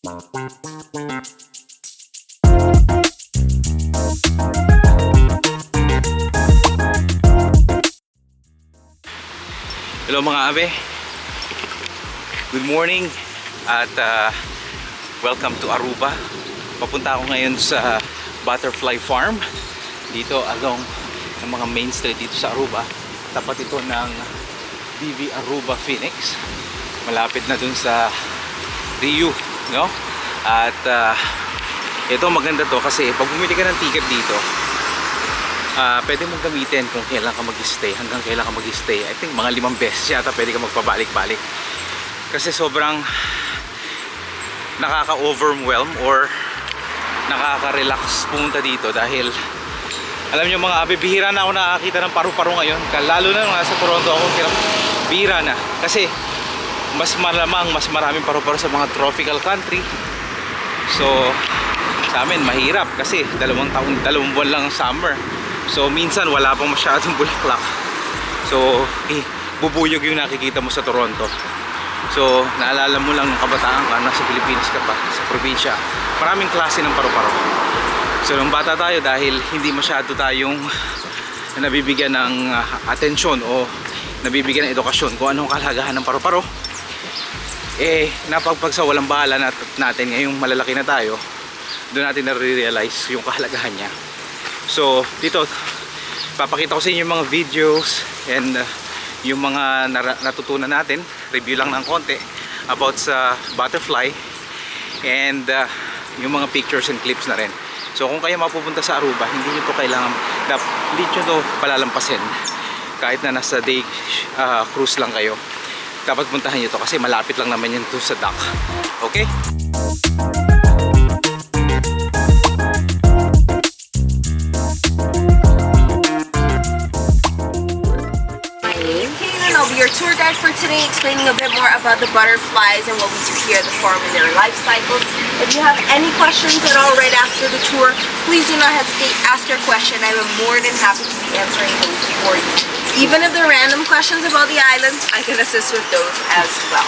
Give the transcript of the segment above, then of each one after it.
Hello mga abe, good morning at welcome to Aruba. Papunta ako ngayon sa Butterfly Farm dito along ng mga main street dito sa Aruba. Tapat ito ng DV Aruba Phoenix, malapit na dun sa Rio, no? At ito maganda to kasi pag bumili ka ng ticket dito, pwede mong gamitin kung kailan ka mag-stay, hanggang kailan ka mag-stay. I think mga 5 beses yata pwede ka magpabalik-balik kasi sobrang nakaka-overwhelm or nakaka-relax pumunta dito. Dahil alam nyo mga abe, bihira na ako nakakita ng paru-paro ngayon, lalo na nung nasa Toronto ako, bihira na kasi mas malamang mas maraming paru-paro sa mga tropical country. So sa amin mahirap kasi 2 buwan lang ang summer. So minsan wala pang masyadong bulaklak. So bubuyog yung nakikita mo sa Toronto. So naalala mo lang ng kabataan ka, nasa Pilipinas ka pa, sa probinsya, maraming klase ng paru-paro. So nung bata tayo, dahil hindi masyado tayong nabibigyan ng atensyon o nabibigyan ng edukasyon kung anong kalagahan ng paru-paro, napagpagsawalang bahala natin ngayong malalaki na tayo, doon natin na-realize yung kahalagahan niya. So dito papakita ko sa inyo yung mga videos and yung mga natutunan natin, review lang ng konti about sa butterfly and yung mga pictures and clips na rin. So kung kayo mapupunta sa Aruba, hindi nyo to kailangan, hindi nyo to palalampasin kahit na nasa day cruise lang kayo. Dapat puntahan nyo to kasi malapit lang naman yun to sa dock. Okay? I'll be your tour guide for today, explaining a bit more about the butterflies and what we do here at the farm and their life cycles. If you have any questions at all right after the tour, please do not hesitate, ask your question. I am more than happy to be answering those for you. Even if they're random questions about the island, I can assist with those as well.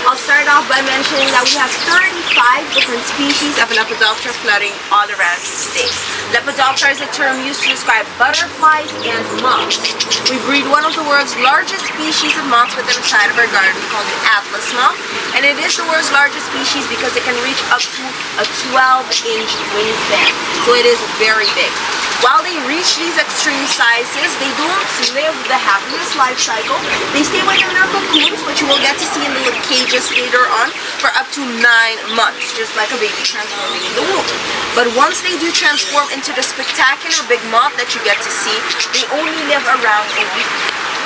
I'll start off by mentioning that we have 35 different species of Lepidoptera flooding all around you today. Lepidoptera is a term used to describe butterflies and moths. We breed one of the world's largest species of moths within the side of our garden called the Atlas moth, and it is the world's largest species because it can reach up to a 12-inch wingspan, so it is very big. While they reach these extreme sizes, they don't live the happiest life cycle. They stay within their cocoons, which you will get to see in the little cages later on, for up to 9 months, just like a baby transforming in the womb. But once they do transform into the spectacular big moth that you get to see, they only live around a week.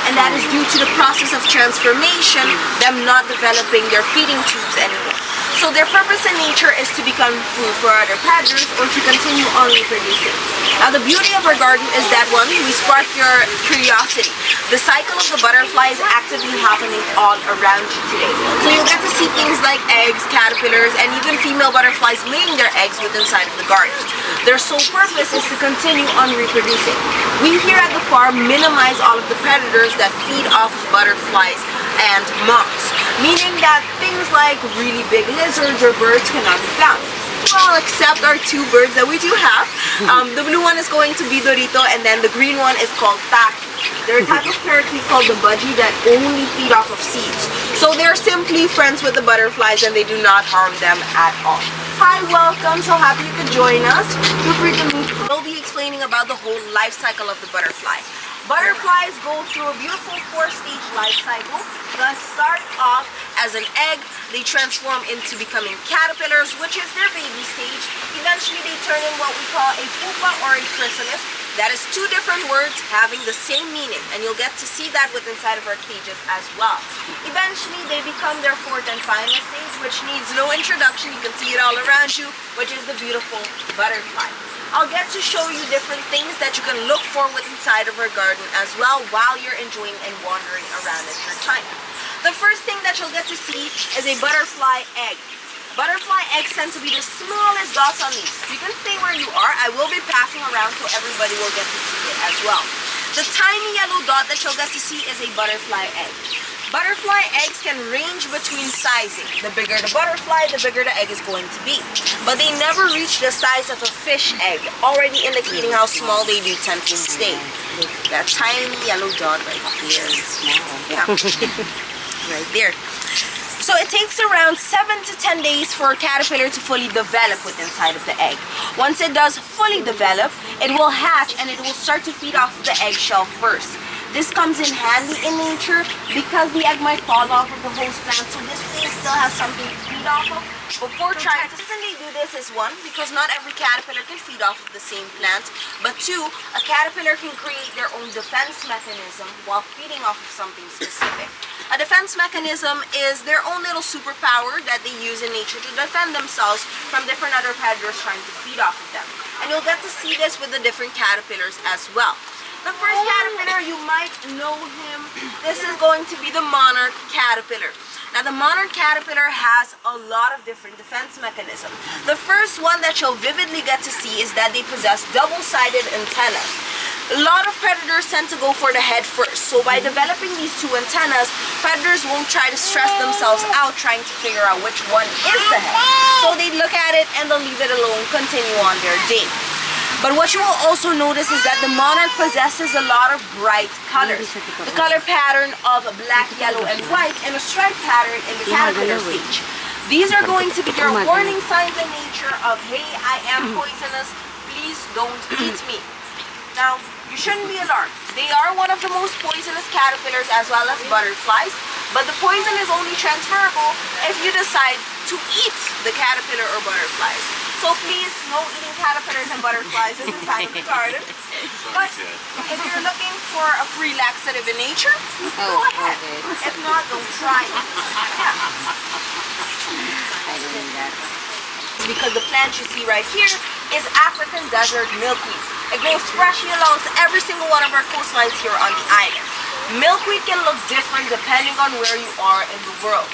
And that is due to the process of transformation, them not developing their feeding tubes anymore. So their purpose in nature is to become food for other predators or to continue on reproducing. Now the beauty of our garden is that one, we spark your curiosity. The cycle of the butterfly is actively happening all around you today. So you'll get to see things like eggs, caterpillars, and even female butterflies laying their eggs within inside of the garden. Their sole purpose is to continue on reproducing. We here at the farm minimize all of the predators that feed off of butterflies and moths, meaning that things like really big lizards or birds cannot be found. Well, except our 2 birds that we do have. The blue one is going to be Dorito, and then the green one is called Taki. They're a type of parakeet called the budgie that only feed off of seeds. So they're simply friends with the butterflies and they do not harm them at all. Hi, welcome. So happy you could join us. Feel free to meet. We'll be explaining about the whole life cycle of the butterfly. Butterflies go through a beautiful 4-stage life cycle. They start off as an egg, they transform into becoming caterpillars, which is their baby stage. Eventually they turn in what we call a pupa or a chrysalis. That is 2 different words having the same meaning, and you'll get to see that within inside of our cages as well. Eventually they become their 4th and final stage, which needs no introduction. You can see it all around you, which is the beautiful butterfly. I'll get to show you different things that you can look for within inside of our garden as well while you're enjoying and wandering around at your time. The first thing that you'll get to see is a butterfly egg. Butterfly eggs tend to be the smallest dots on these. You can stay where you are. I will be passing around so everybody will get to see it as well. The tiny yellow dot that you'll get to see is a butterfly egg. Butterfly eggs can range between sizing. The bigger the butterfly, the bigger the egg is going to be. But they never reach the size of a fish egg, already indicating how small they do tend to stay. That tiny yellow dot right there. Yeah. Right there. So it takes around 7 to 10 days for a caterpillar to fully develop within inside of the egg. Once it does fully develop, it will hatch and it will start to feed off the eggshell first. This comes in handy in nature because the egg might fall off of the host plant, so this thing still has something to feed off of before trying to. The reason they do this is one, because not every caterpillar can feed off of the same plant, but two, a caterpillar can create their own defense mechanism while feeding off of something specific. A defense mechanism is their own little superpower that they use in nature to defend themselves from different other predators trying to feed off of them. And you'll get to see this with the different caterpillars as well. The first caterpillar, you might know him. This is going to be the monarch caterpillar. Now the monarch caterpillar has a lot of different defense mechanisms. The first one that you'll vividly get to see is that they possess double-sided antennas. A lot of predators tend to go for the head first. So by developing these two antennas, predators won't try to stress themselves out trying to figure out which one is the head. So they look at it and they'll leave it alone, continue on their day. But what you will also notice is that the monarch possesses a lot of bright colors. The color pattern of black, yellow, and white, and a striped pattern in the caterpillar stage. These are going to be your warning signs in nature of, hey, I am poisonous, please don't eat me. Now, you shouldn't be alarmed. They are one of the most poisonous caterpillars as well as butterflies, but the poison is only transferable if you decide to eat the caterpillar or butterflies. So please, no eating caterpillars and butterflies inside of the garden. But if you're looking for a free laxative in nature, go ahead. If not, don't try it. Yeah. Because the plant you see right here is African desert milkweed. It grows freshly along every single one of our coastlines here on the island. Milkweed can look different depending on where you are in the world.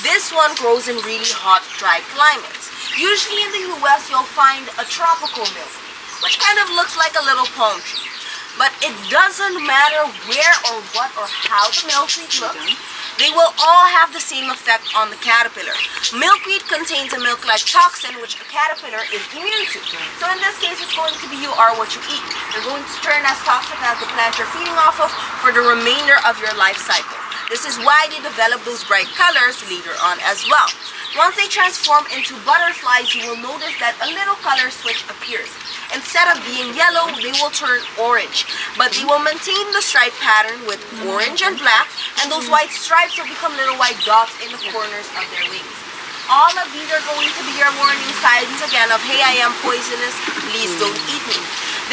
This one grows in really hot, dry climates. Usually in the US, you'll find a tropical milkweed, which kind of looks like a little palm tree. But it doesn't matter where or what or how the milkweed looks, they will all have the same effect on the caterpillar. Milkweed contains a milk-like toxin which a caterpillar is immune to. So in this case, it's going to be you are what you eat. They're going to turn as toxic as the plant you're feeding off of for the remainder of your life cycle. This is why they develop those bright colors later on as well. Once they transform into butterflies, you will notice that a little color switch appears. Instead of being yellow, they will turn orange. But they will maintain the stripe pattern with orange and black, and those white stripes will become little white dots in the corners of their wings. All of these are going to be your warning signs again of, hey, I am poisonous, please don't eat me.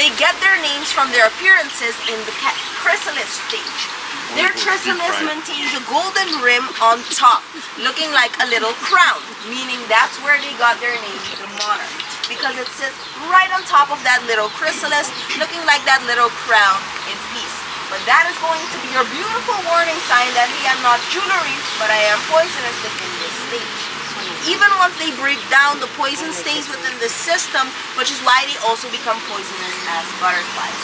They get their names from their appearances in the chrysalis stage. Their chrysalis maintains a golden rim on top, looking like a little crown, meaning that's where they got their name, the monarch, because it sits right on top of that little chrysalis, looking like that little crown in peace. But that is going to be your beautiful warning sign that, hey, I'm not jewelry, but I am poisonous within this stage. Even once they break down, the poison stays within the system, which is why they also become poisonous as butterflies.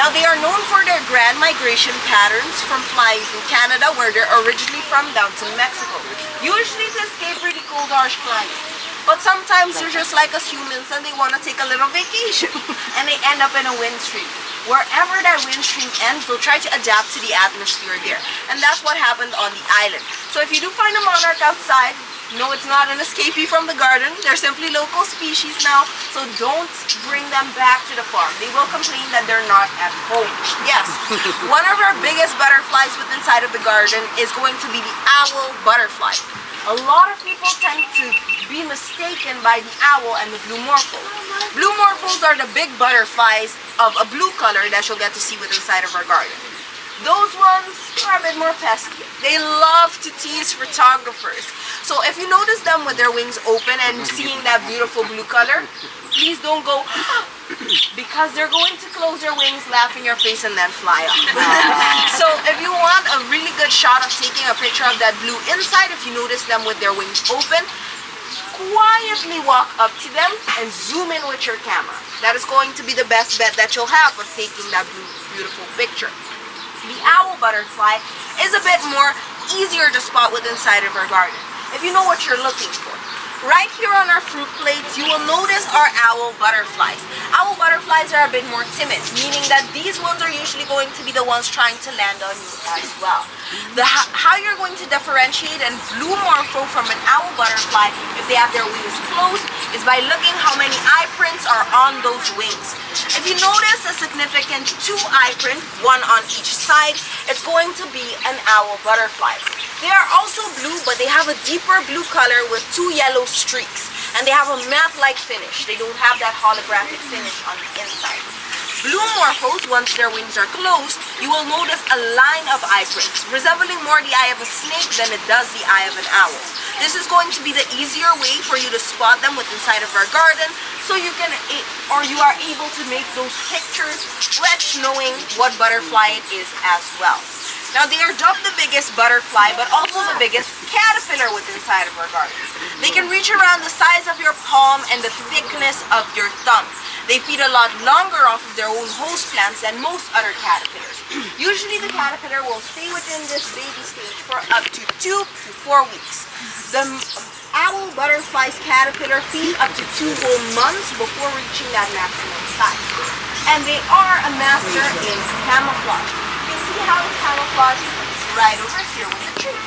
Now, they are known for their grand migration patterns from flying from Canada, where they're originally from, down to Mexico, usually to escape really cold, harsh climates. But sometimes they're just like us humans and they want to take a little vacation and they end up in a wind stream. Wherever that wind stream ends, they'll try to adapt to the atmosphere there. And that's what happened on the island. So if you do find a monarch outside, no, it's not an escapee from the garden. They're simply local species now, so don't bring them back to the farm. They will complain that they're not at home. Yes, one of our biggest butterflies within inside of the garden is going to be the owl butterfly. A lot of people tend to be mistaken by the owl and the blue morpho. Blue morphos are the big butterflies of a blue color that you'll get to see within inside of our garden. Those ones are a bit more pesky. They love to tease photographers. So if you notice them with their wings open and seeing that beautiful blue color, please don't go, because they're going to close their wings, laugh in your face, and then fly off. So if you want a really good shot of taking a picture of that blue inside, if you notice them with their wings open, quietly walk up to them and zoom in with your camera. That is going to be the best bet that you'll have for taking that blue, beautiful picture. The owl butterfly is a bit more easier to spot with inside of our garden. If you know what you're looking for. Right here on our fruit plates, you will notice our owl butterflies. Owl butterflies are a bit more timid, meaning that these ones are usually going to be the ones trying to land on you as well. How you're going to differentiate and blue morpho from an owl butterfly if they have their wings closed is by looking how many eye prints are on those wings. If you notice a significant 2 eye print, one on each side, it's going to be an owl butterfly. They are also blue, but they have a deeper blue color with 2 yellow streaks, and they have a matte-like finish. They don't have that holographic finish on the inside. Blue morphos, once their wings are closed, you will notice a line of eye prints, resembling more the eye of a snake than it does the eye of an owl. This is going to be the easier way for you to spot them with inside of our garden, so you can, or you are able to make those pictures with knowing what butterfly it is as well. Now they are dubbed the biggest butterfly, but also the biggest caterpillar with inside of our garden. They can reach around the size of your palm and the thickness of your thumb. They feed a lot longer off of their own host plants than most other caterpillars. Usually the caterpillar will stay within this baby stage for up to 2 to 4 weeks. The owl butterfly's caterpillar feeds up to 2 whole months before reaching that maximum size. And they are a master in camouflage. See how it's camouflaged right over here with the tree.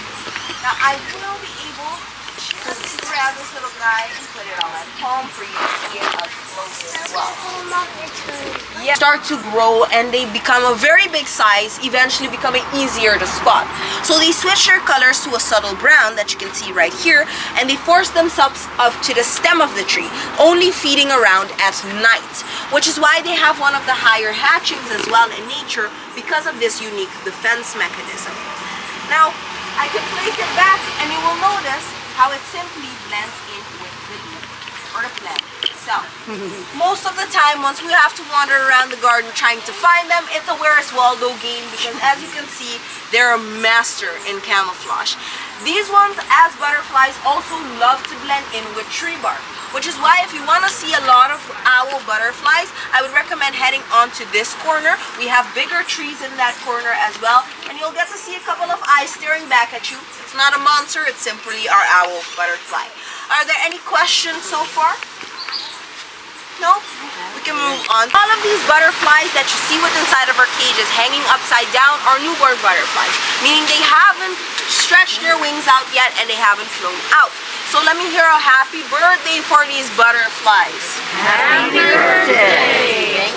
Now I will be able to grab this little guy and put it on my palm for you to see it up close as well. Yeah, start to grow and they become a very big size, eventually becoming easier to spot. So they switch their colors to a subtle brown that you can see right here, and they force themselves up to the stem of the tree, only feeding around at night, which is why they have one of the higher hatchings as well in nature because of this unique defense mechanism. Now, I can place it back and you will notice how it simply blends in with the leaf or the plant itself. Most of the time, once we have to wander around the garden trying to find them, it's a Where's Waldo game because as you can see, they're a master in camouflage. These ones, as butterflies, also love to blend in with tree bark, which is why if you want to see a lot of owl butterflies, I would recommend heading onto this corner. We have bigger trees in that corner as well, and you'll get to see a couple of eyes staring back at you. It's not a monster, it's simply our owl butterfly. Are there any questions so far? No? We can move on. All of these butterflies that you see with inside of our cages hanging upside down are newborn butterflies, meaning they haven't stretched their wings out yet and they haven't flown out. So let me hear a happy birthday for these butterflies. Happy birthday!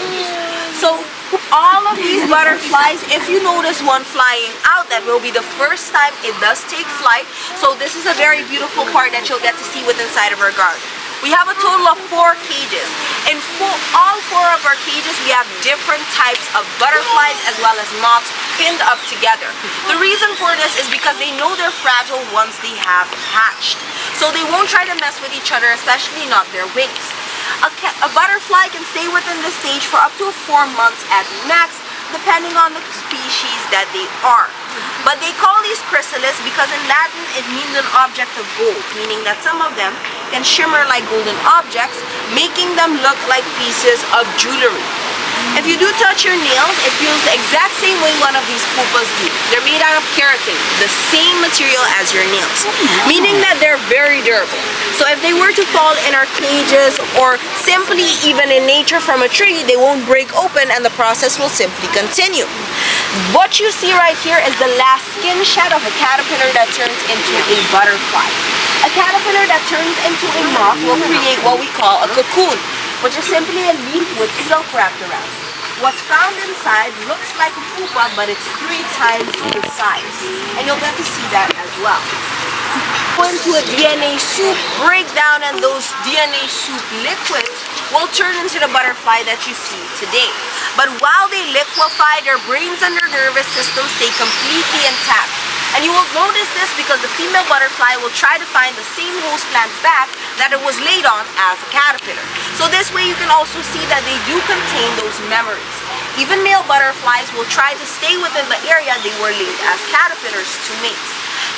So all of these butterflies, if you notice one flying out, that will be the first time it does take flight. So this is a very beautiful part that you'll get to see with inside of our garden. We have a total of 4 cages. In all 4 of our cages, we have different types of butterflies as well as moths pinned up together. The reason for this is because they know they're fragile once they have hatched. So they won't try to mess with each other, especially not their wings. A butterfly can stay within this stage for up to 4 months at max, depending on the species that they are. But they call these chrysalis because in Latin it means an object of gold, meaning that some of them can shimmer like golden objects, making them look like pieces of jewelry. If you do touch your nails, it feels the exact same way one of these pupas do. They're made out of keratin, the same material as your nails, meaning that they're very durable. So if they were to fall in our cages or simply even in nature from a tree, they won't break open and the process will simply continue. What you see right here is the last skin shed of a caterpillar that turns into a butterfly. A caterpillar that turns into a moth will create what we call a cocoon, which is simply a leaf with silk wrapped around. What's found inside looks like a pupa, but it's 3 times the size. And you'll get to see that as well. Go into a DNA soup breakdown, and those DNA soup liquids will turn into the butterfly that you see today. But while they liquefy, their brains and their nervous system stay completely intact. And you will notice this because the female butterfly will try to find the same host plant back that it was laid on as a caterpillar. So this way you can also see that they do contain those memories. Even male butterflies will try to stay within the area they were laid as caterpillars to mate.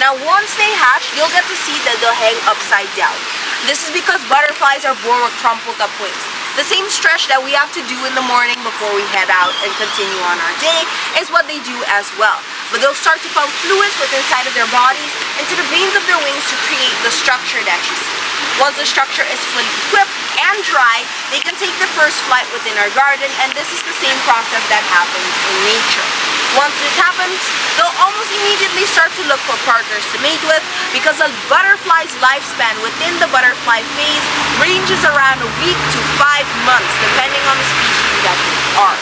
Now once they hatch, you'll get to see that they'll hang upside down. This is because butterflies are born with crumpled up wings. The same stretch that we have to do in the morning before we head out and continue on our day is what they do as well. but they'll start to pump fluids within inside of their bodies into the veins of their wings to create the structure that you see. Once the structure is fully equipped and dry, they can take the first flight within our garden, and this is the same process that happens in nature. Once this happens, they'll almost immediately start to look for partners to mate with, because a butterfly's lifespan within the butterfly phase ranges around a week to 5 months, depending on the species that they are.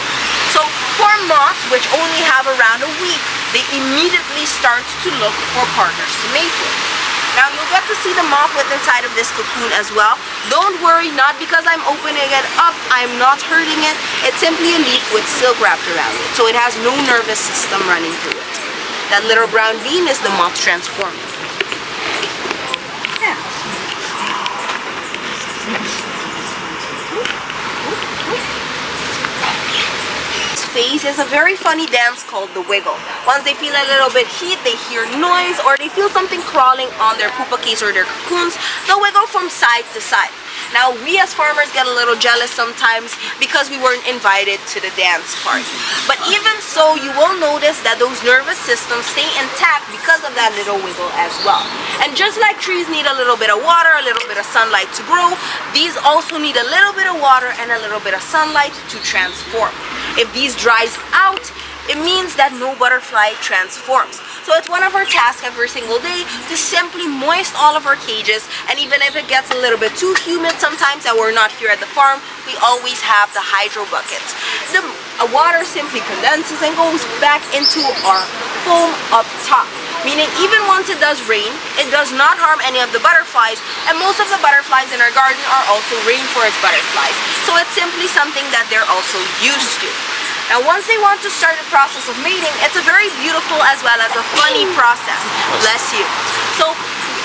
So for moths, which only have around a week, they immediately start to look for partners to mate with. Now you'll get to see the moth within inside of this cocoon as well. Don't worry, not because I'm opening it up, I'm not hurting it. It's simply a leaf with silk wrapped around it, so it has no nervous system running through it. That little brown bean is the moth transformer. Yeah. Phase is a very funny dance called the wiggle. Once they feel a little bit heat, they hear noise, or they feel something crawling on their pupa case or their cocoons, they'll wiggle from side to side. Now we as farmers get a little jealous sometimes because we weren't invited to the dance party. But even so, you will notice that those nervous systems stay intact because of that little wiggle as well. And just like trees need a little bit of water, a little bit of sunlight to grow, these also need a little bit of water and a little bit of sunlight to transform. If these dries out, it means that no butterfly transforms. So it's one of our tasks every single day to simply moist all of our cages, and even if it gets a little bit too humid sometimes that we're not here at the farm, we always have the hydro buckets. The water simply condenses and goes back into our foam up top. Meaning even once it does rain, it does not harm any of the butterflies, and most of the butterflies in our garden are also rainforest butterflies. So it's simply something that they're also used to. Now once they want to start the process of mating, it's a very beautiful as well as a funny process. Bless you. So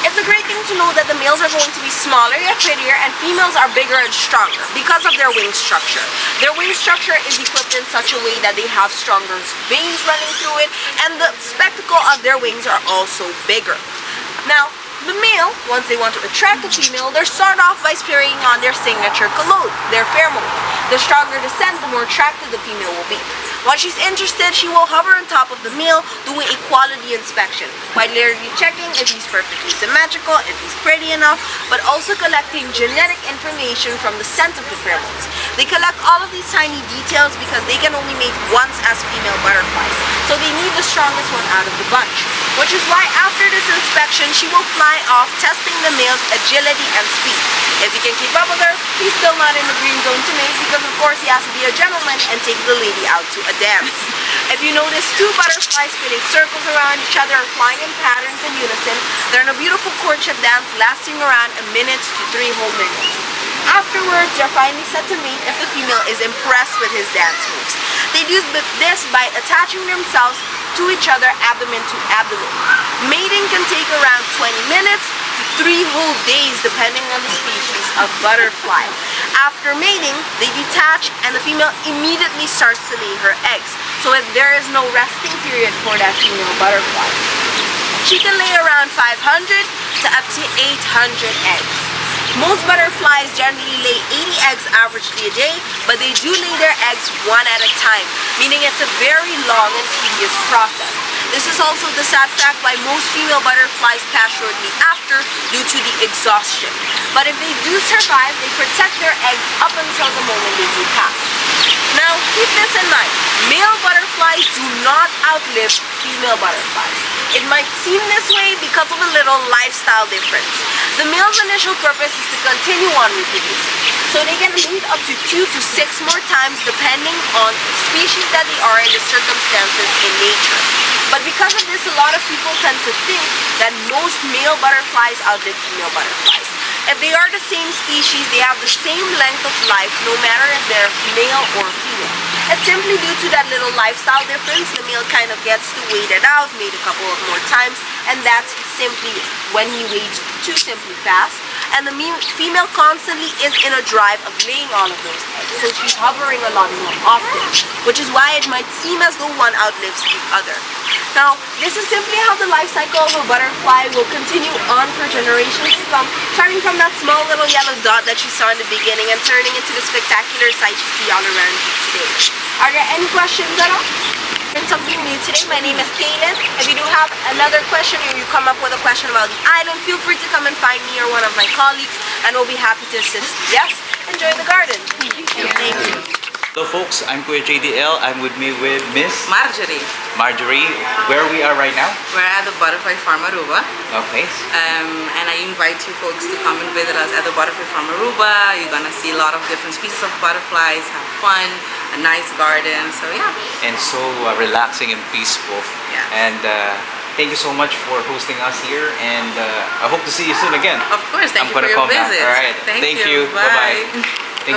it's a great thing to know that the males are going to be smaller yet prettier, and females are bigger and stronger because of their wing structure. Their wing structure is equipped in such a way that they have stronger veins running through it, and the spectacle of their wings are also bigger. Now, the male, once they want to attract the female, they start off by spraying on their signature cologne, their pheromones. The stronger the scent, the more attractive the female will be. Once she's interested, she will hover on top of the male, doing a quality inspection by literally checking if he's perfectly symmetrical, if he's pretty enough, but also collecting genetic information from the scent of the pheromones. They collect all of these tiny details because they can only mate once as female butterflies, so they need the strongest one out of the bunch. Which is why after this inspection, she will fly off, testing the male's agility and speed. If he can keep up with her, he's still not in the green zone to mate, because of course he has to be a gentleman and take the lady out to a dance. If you notice two butterflies spinning circles around each other or flying in patterns in unison, they're in a beautiful courtship dance lasting around 1 minute to 3 whole minutes. Afterwards, they're finally set to mate if the female is impressed with his dance moves. They do this by attaching themselves to each other abdomen to abdomen. Mating can take around 20 minutes to 3 whole days depending on the species of butterfly. After mating, they detach and the female immediately starts to lay her eggs. So if there is no resting period for that female butterfly, she can lay around 500 to up to 800 eggs. Most butterflies generally lay 80 eggs averagely a day, but they do lay their eggs one at a time, meaning it's a very long and tedious process. This is also the sad fact why most female butterflies pass shortly after due to the exhaustion. But if they do survive, they protect their eggs up until the moment they do pass. Now, keep this in mind. Male butterflies do not outlive female butterflies. It might seem this way because of a little lifestyle difference. The male's initial purpose is to continue on reproducing. So they can mate up to 2 to 6 more times depending on the species that they are and the circumstances in nature. But because of this, a lot of people tend to think that most male butterflies outlive female butterflies. If they are the same species, they have the same length of life no matter if they're male or female. It's simply due to that little lifestyle difference. The male kind of gets to wait it out, mate a couple of more times, and that's simply when he waits to simply pass. And the female constantly is in a drive of laying all of those eggs, so she's hovering a lot more often, which is why it might seem as though one outlives the other. Now, this is simply how the life cycle of a butterfly will continue on for generations to come, starting from that small little yellow dot that you saw in the beginning and turning into the spectacular sight you see all around you today. Are there any questions at all? learn something new today. My name is Kaylin. If you do have another question or you come up with a question about the island, feel free to come and find me or one of my colleagues and we'll be happy to assist you. Yes, enjoy the garden. Thank you. Hello folks, I'm Kuya JDL. I'm with Miss Marjorie, where we are right now. we're at the Butterfly Farm Aruba, Okay. and I invite you folks to come and visit us at the Butterfly Farm Aruba. You're gonna see a lot of different species of butterflies, have fun, a nice garden, so yeah. And so relaxing and peaceful. Yeah. And thank you so much for hosting us here, and I hope to see you soon again. Of course, thank I'm you for gonna your come back. visit. All right. Thank you. you. Bye-bye.